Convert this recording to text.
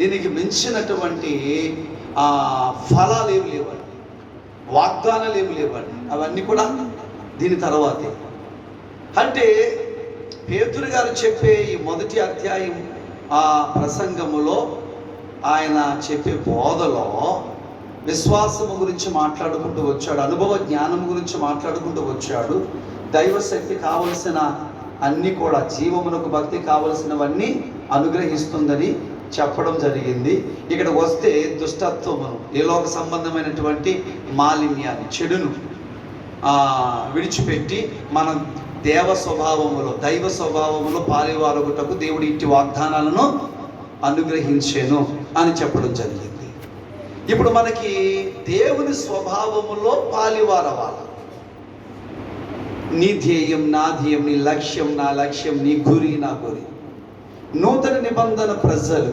దీనికి మించినటువంటి ఫలాలు ఏమి లేవండి, వాగ్దానాలు ఏమి లేవండి. అవన్నీ కూడా దీని తర్వాతే. అంటే పేతురు గారు చెప్పే ఈ మొదటి అధ్యాయం ప్రసంగములో ఆయన చెప్పే బోధలో విశ్వాసము గురించి మాట్లాడుకుంటూ వచ్చాడు, అనుభవ జ్ఞానం గురించి మాట్లాడుకుంటూ వచ్చాడు. దైవశక్తి కావలసిన అన్నీ కూడా, జీవమునకు భక్తి కావలసినవన్నీ అనుగ్రహిస్తుందని చెప్పడం జరిగింది. ఇక్కడ వస్తే దుష్టత్వమును, ఏలోక సంబంధమైనటువంటి మాలిన్యాన్ని, చెడును విడిచిపెట్టి మనం దైవ స్వభావములో పాలివారగుటకు దేవుడి ఇట్టి వాగ్దానాలను అనుగ్రహించేను అని చెప్పడం జరిగింది. ఇప్పుడు మనకి దేవుని స్వభావములో పాలివారవాలి. నీ ధ్యేయం నా ధ్యేయం, నీ లక్ష్యం నా లక్ష్యం, నీ గురి నా గురి. నూతన నిబంధన ప్రజలు